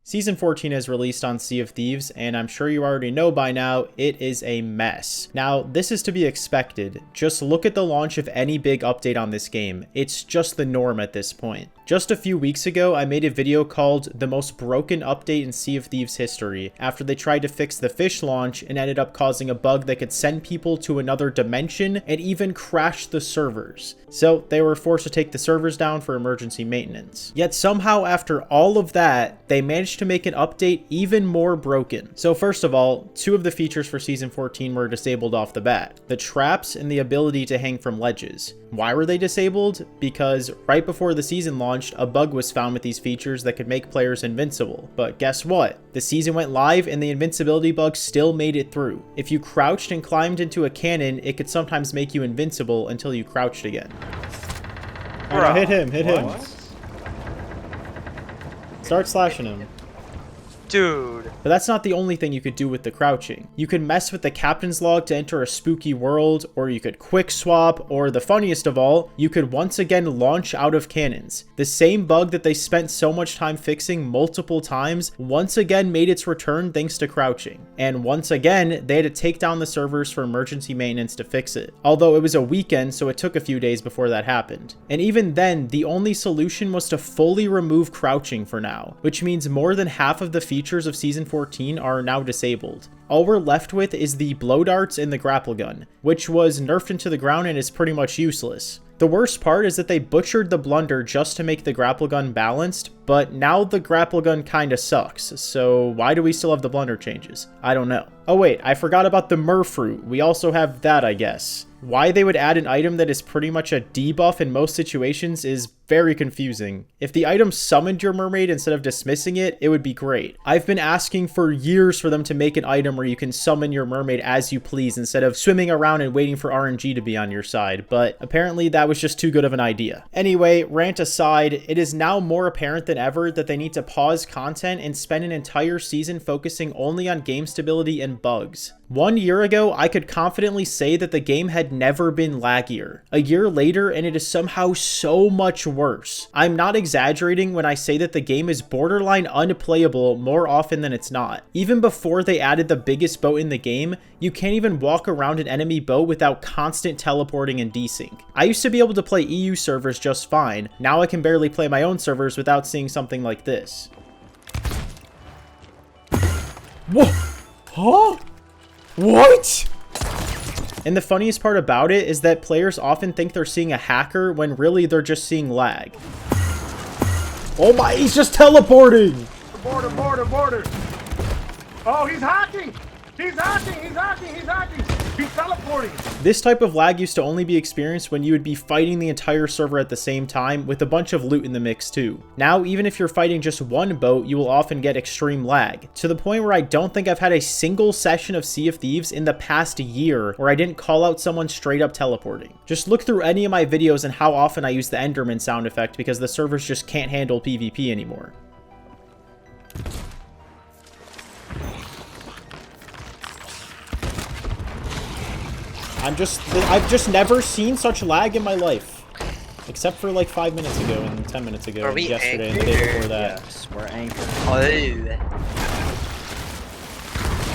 Season 14 is released on Sea of Thieves, and I'm sure you already know by now, it is a mess. Now, this is to be expected. Just look at the launch of any big update on this game. It's just the norm at this point. Just a few weeks ago, I made a video called The Most Broken Update in Sea of Thieves History, after they tried to fix the fish launch and ended up causing a bug that could send people to another dimension and even crash the servers. So they were forced to take the servers down for emergency maintenance. Yet somehow after all of that, they managed to make an update even more broken. So first of all, two of the features for Season 14 were disabled off the bat: the traps and the ability to hang from ledges. Why were they disabled? Because right before the season launched, a bug was found with these features that could make players invincible. But guess what? The season went live and the invincibility bug still made it through. If you crouched and climbed into a cannon, it could sometimes make you invincible until you crouched again. Oh, no, hit him. Start slashing him. Dude. But that's not the only thing you could do with the crouching. You could mess with the captain's log to enter a spooky world, or you could quick swap, or the funniest of all, you could once again launch out of cannons. The same bug that they spent so much time fixing multiple times once again made its return thanks to crouching. And once again, they had to take down the servers for emergency maintenance to fix it. Although it was a weekend, so it took a few days before that happened. And even then, the only solution was to fully remove crouching for now, which means more than half of the features of Season 14 are now disabled. All we're left with is the blow darts and the grapple gun, which was nerfed into the ground and is pretty much useless. The worst part is that they butchered the blunder just to make the grapple gun balanced, but now the grapple gun kinda sucks, so why do we still have the blunder changes? I don't know. Oh wait, I forgot about the merfruit. We also have that, I guess. Why they would add an item that is pretty much a debuff in most situations is very confusing. If the item summoned your mermaid instead of dismissing it, it would be great. I've been asking for years for them to make an item where you can summon your mermaid as you please instead of swimming around and waiting for RNG to be on your side, but apparently that was just too good of an idea. Anyway, rant aside, it is now more apparent than ever that they need to pause content and spend an entire season focusing only on game stability and bugs. 1 year ago, I could confidently say that the game had never been laggier. A year later, and it is somehow so much worse. I'm not exaggerating when I say that the game is borderline unplayable more often than it's not. Even before they added the biggest boat in the game, you can't even walk around an enemy boat without constant teleporting and desync. I used to be able to play EU servers just fine. Now I can barely play my own servers without seeing something like this. Whoa! Huh? What? And the funniest part about it is that players often think they're seeing a hacker when really they're just seeing lag. Oh my, he's just teleporting! Border! Oh, he's hacking! He's teleporting! This type of lag used to only be experienced when you would be fighting the entire server at the same time with a bunch of loot in the mix too. Now, even if you're fighting just one boat, you will often get extreme lag, to the point where I don't think I've had a single session of Sea of Thieves in the past year where I didn't call out someone straight up teleporting. Just look through any of my videos and how often I use the Enderman sound effect because the servers just can't handle PvP anymore. I've just never seen such lag in my life. Except for like 5 minutes ago and 10 minutes ago and yesterday and the day before that. Yes, we're anchored. Oh.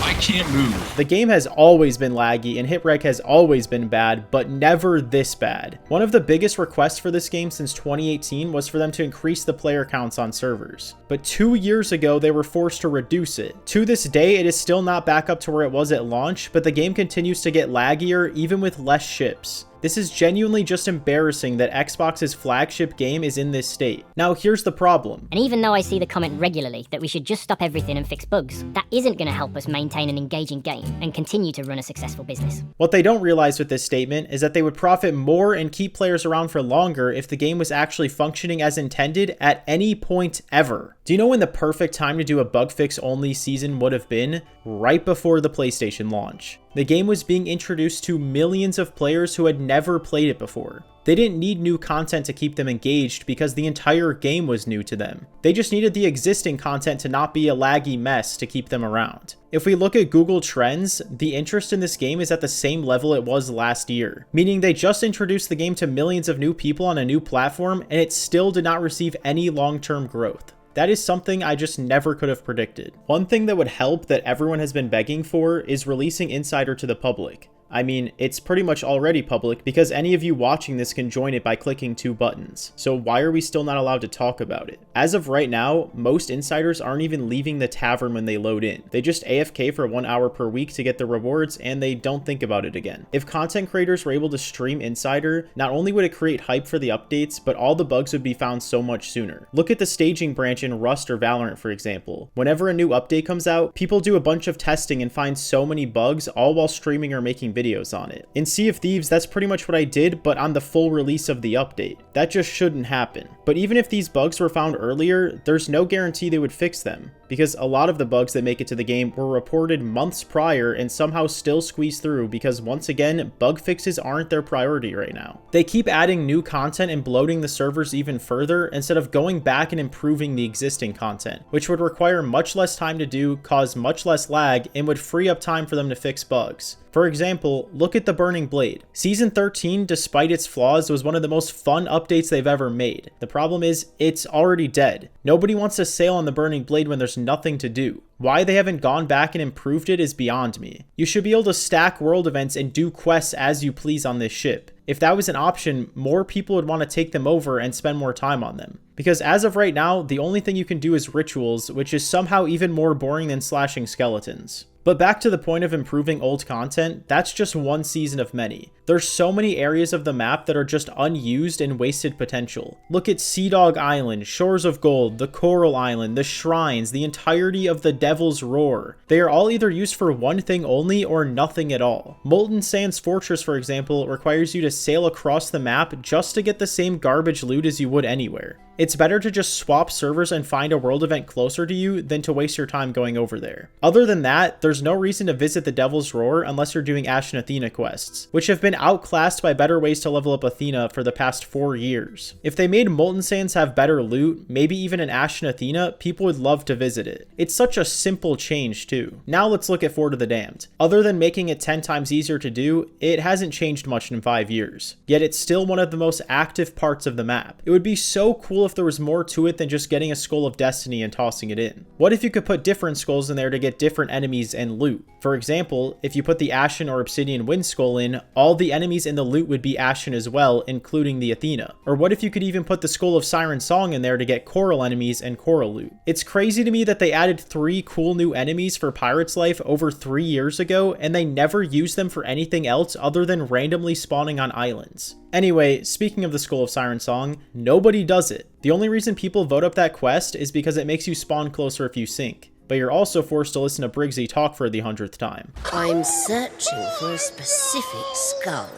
I can't move. The game has always been laggy and hitreg has always been bad, but never this bad. One of the biggest requests for this game since 2018 was for them to increase the player counts on servers. But 2 years ago, they were forced to reduce it. To this day, it is still not back up to where it was at launch, but the game continues to get laggier even with less ships. This is genuinely just embarrassing that Xbox's flagship game is in this state. Now here's the problem. And even though I see the comment regularly that we should just stop everything and fix bugs, that isn't going to help us maintain an engaging game and continue to run a successful business. What they don't realize with this statement is that they would profit more and keep players around for longer if the game was actually functioning as intended at any point ever. Do you know when the perfect time to do a bug fix only season would have been? Right before the PlayStation launch. The game was being introduced to millions of players who had never played it before. They didn't need new content to keep them engaged because the entire game was new to them. They just needed the existing content to not be a laggy mess to keep them around. If we look at Google Trends, the interest in this game is at the same level it was last year, meaning they just introduced the game to millions of new people on a new platform and it still did not receive any long-term growth. That is something I just never could have predicted. One thing that would help that everyone has been begging for is releasing Insider to the public. I mean, it's pretty much already public because any of you watching this can join it by clicking 2 buttons. So why are we still not allowed to talk about it? As of right now, most insiders aren't even leaving the tavern when they load in. They just AFK for 1 hour per week to get the rewards and they don't think about it again. If content creators were able to stream Insider, not only would it create hype for the updates, but all the bugs would be found so much sooner. Look at the staging branch in Rust or Valorant, for example. Whenever a new update comes out, people do a bunch of testing and find so many bugs, all while streaming or making videos on it. In Sea of Thieves, that's pretty much what I did, but on the full release of the update. That just shouldn't happen. But even if these bugs were found earlier, there's no guarantee they would fix them, because a lot of the bugs that make it to the game were reported months prior and somehow still squeeze through because once again, bug fixes aren't their priority right now. They keep adding new content and bloating the servers even further instead of going back and improving the existing content, which would require much less time to do, cause much less lag, and would free up time for them to fix bugs. For example, look at the Burning Blade. Season 13, despite its flaws, was one of the most fun updates they've ever made. The problem is, it's already dead. Nobody wants to sail on the Burning Blade when there's nothing to do. Why they haven't gone back and improved it is beyond me. You should be able to stack world events and do quests as you please on this ship. If that was an option, more people would want to take them over and spend more time on them. Because as of right now, the only thing you can do is rituals, which is somehow even more boring than slashing skeletons. But back to the point of improving old content, that's just one season of many. There's so many areas of the map that are just unused and wasted potential. Look at Sea Dog Island, Shores of Gold, the Coral Island, the Shrines, the entirety of the Devil's Roar. They are all either used for one thing only or nothing at all. Molten Sands Fortress, for example, requires you to sail across the map just to get the same garbage loot as you would anywhere. It's better to just swap servers and find a world event closer to you than to waste your time going over there. Other than that, there's no reason to visit the Devil's Roar unless you're doing Ash and Athena quests, which have been outclassed by better ways to level up Athena for the past 4 years. If they made Molten Sands have better loot, maybe even an Ash and Athena, people would love to visit it. It's such a simple change too. Now let's look at Fort of the Damned. Other than making it 10 times easier to do, it hasn't changed much in 5 years. Yet it's still one of the most active parts of the map. It would be so cool if there was more to it than just getting a Skull of Destiny and tossing it in. What if you could put different skulls in there to get different enemies and loot? For example, if you put the Ashen or Obsidian Wind Skull in, all the enemies in the loot would be Ashen as well, including the Athena. Or what if you could even put the Skull of Siren Song in there to get Coral enemies and Coral loot? It's crazy to me that they added 3 cool new enemies for Pirate's Life over 3 years ago, and they never used them for anything else other than randomly spawning on islands. Anyway, speaking of the Skull of Siren Song, nobody does it. The only reason people vote up that quest is because it makes you spawn closer if you sink. But you're also forced to listen to Briggsy talk for the 100th time. I'm searching for a specific skull.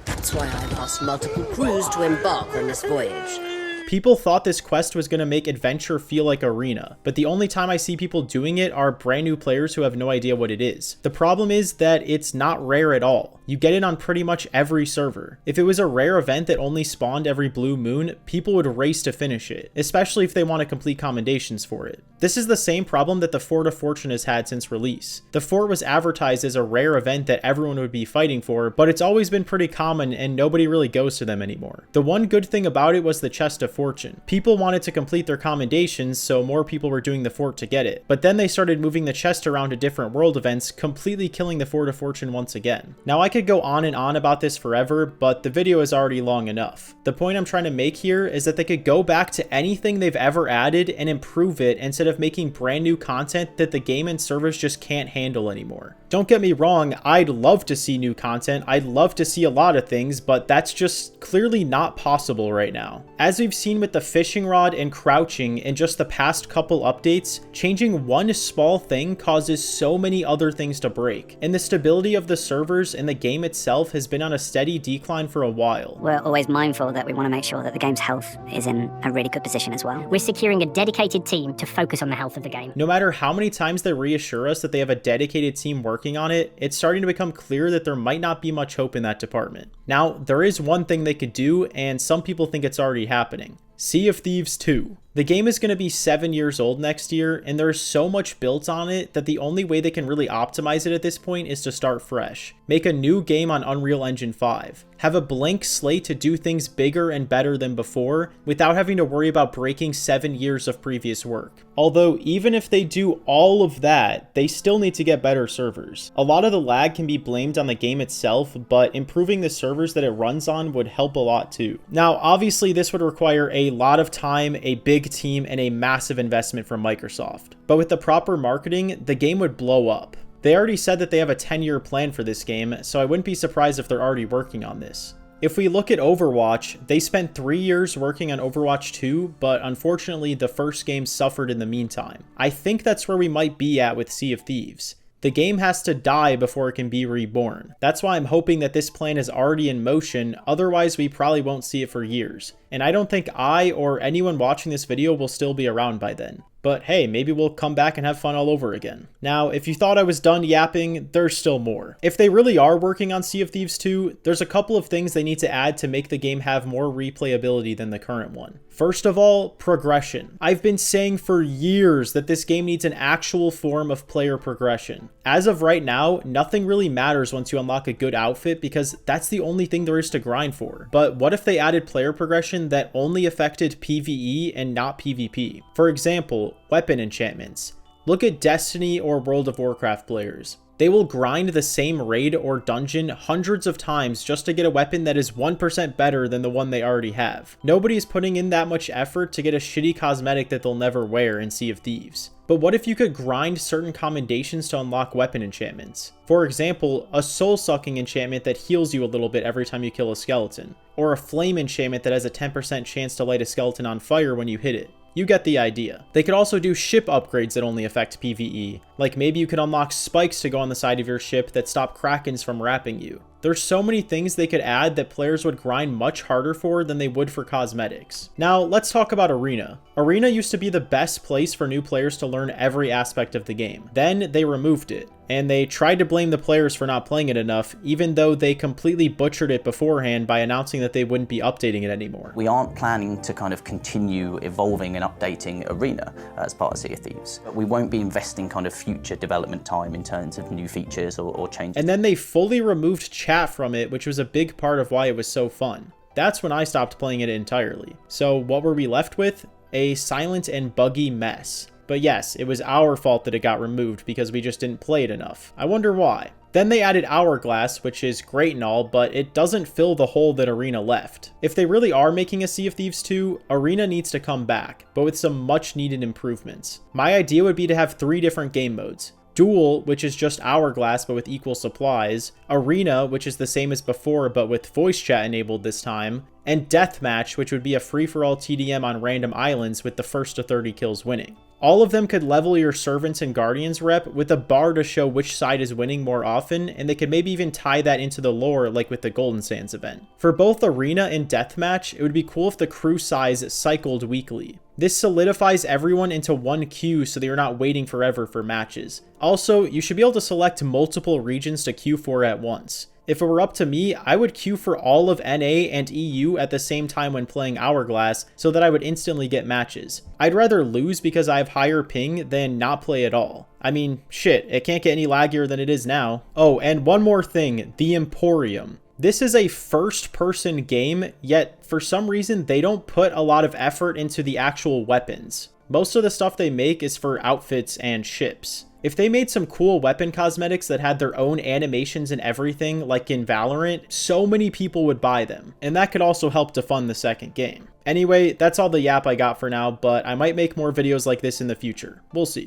That's why I've asked multiple crews to embark on this voyage. People thought this quest was going to make adventure feel like arena, but the only time I see people doing it are brand new players who have no idea what it is. The problem is that it's not rare at all. You get it on pretty much every server. If it was a rare event that only spawned every blue moon, people would race to finish it, especially if they want to complete commendations for it. This is the same problem that the Fort of Fortune has had since release. The fort was advertised as a rare event that everyone would be fighting for, but it's always been pretty common and nobody really goes to them anymore. The one good thing about it was the Chest of Fortune. People wanted to complete their commendations, so more people were doing the fort to get it. But then they started moving the chest around to different world events, completely killing the Fort of Fortune once again. Now I could go on and on about this forever, but the video is already long enough. The point I'm trying to make here is that they could go back to anything they've ever added and improve it instead of making brand new content that the game and servers just can't handle anymore. Don't get me wrong, I'd love to see new content, I'd love to see a lot of things, but that's just clearly not possible right now. As we've seen with the fishing rod and crouching in just the past couple updates, changing one small thing causes so many other things to break, and the stability of the servers and the game itself has been on a steady decline for a while. We're always mindful that we want to make sure that the game's health is in a really good position as well. We're securing a dedicated team to focus on the health of the game. No matter how many times they reassure us that they have a dedicated team working on it, it's starting to become clear that there might not be much hope in that department. Now, there is one thing they could do, and some people think it's already happening. Sea of Thieves 2. The game is going to be 7 years old next year, and there's so much built on it that the only way they can really optimize it at this point is to start fresh. Make a new game on Unreal Engine 5. Have a blank slate to do things bigger and better than before without having to worry about breaking 7 years of previous work. Although, even if they do all of that, they still need to get better servers. A lot of the lag can be blamed on the game itself, but improving the servers that it runs on would help a lot too. Now, obviously this would require a lot of time, a big team, and a massive investment from Microsoft. But with the proper marketing, the game would blow up. They already said that they have a 10-year plan for this game, so I wouldn't be surprised if they're already working on this. If we look at Overwatch, they spent 3 years working on Overwatch 2, but unfortunately the first game suffered in the meantime. I think that's where we might be at with Sea of Thieves. The game has to die before it can be reborn. That's why I'm hoping that this plan is already in motion, otherwise we probably won't see it for years. And I don't think I or anyone watching this video will still be around by then. But hey, maybe we'll come back and have fun all over again. Now, if you thought I was done yapping, there's still more. If they really are working on Sea of Thieves 2, there's a couple of things they need to add to make the game have more replayability than the current one. First of all, progression. I've been saying for years that this game needs an actual form of player progression. As of right now, nothing really matters once you unlock a good outfit because that's the only thing there is to grind for. But what if they added player progression that only affected PvE and not PvP? For example, weapon enchantments. Look at Destiny or World of Warcraft players. They will grind the same raid or dungeon hundreds of times just to get a weapon that is 1% better than the one they already have. Nobody is putting in that much effort to get a shitty cosmetic that they'll never wear in Sea of Thieves. But what if you could grind certain commendations to unlock weapon enchantments? For example, a soul-sucking enchantment that heals you a little bit every time you kill a skeleton, or a flame enchantment that has a 10% chance to light a skeleton on fire when you hit it. You get the idea. They could also do ship upgrades that only affect PvE, like maybe you could unlock spikes to go on the side of your ship that stop krakens from wrapping you. There's so many things they could add that players would grind much harder for than they would for cosmetics. Now, let's talk about Arena. Arena used to be the best place for new players to learn every aspect of the game. Then they removed it, and they tried to blame the players for not playing it enough, even though they completely butchered it beforehand by announcing that they wouldn't be updating it anymore. We aren't planning to kind of continue evolving and updating Arena as part of Sea of Thieves. But we won't be investing kind of future development time in terms of new features or changes. And then they fully removed chat from it, which was a big part of why it was so fun. That's when I stopped playing it entirely. So what were we left with? A silent and buggy mess. But yes, it was our fault that it got removed because we just didn't play it enough. I wonder why. Then they added Hourglass, which is great and all, but it doesn't fill the hole that Arena left. If they really are making a Sea of Thieves 2, Arena needs to come back, but with some much needed improvements. My idea would be to have 3 different game modes. Duel, which is just Hourglass but with equal supplies, Arena, which is the same as before but with voice chat enabled this time, and Deathmatch, which would be a free-for-all TDM on random islands with the first to 30 kills winning. All of them could level your Servants and Guardians rep with a bar to show which side is winning more often, and they could maybe even tie that into the lore like with the Golden Sands event. For both Arena and Deathmatch, it would be cool if the crew size cycled weekly. This solidifies everyone into one queue so that you're not waiting forever for matches. Also, you should be able to select multiple regions to queue for at once. If it were up to me, I would queue for all of NA and EU at the same time when playing Hourglass so that I would instantly get matches. I'd rather lose because I have higher ping than not play at all. I mean, shit, it can't get any laggier than it is now. Oh, and one more thing, the Emporium. This is a first-person game, yet for some reason they don't put a lot of effort into the actual weapons. Most of the stuff they make is for outfits and ships. If they made some cool weapon cosmetics that had their own animations and everything, like in Valorant, so many people would buy them, and that could also help to fund the second game. Anyway, that's all the yap I got for now, but I might make more videos like this in the future. We'll see.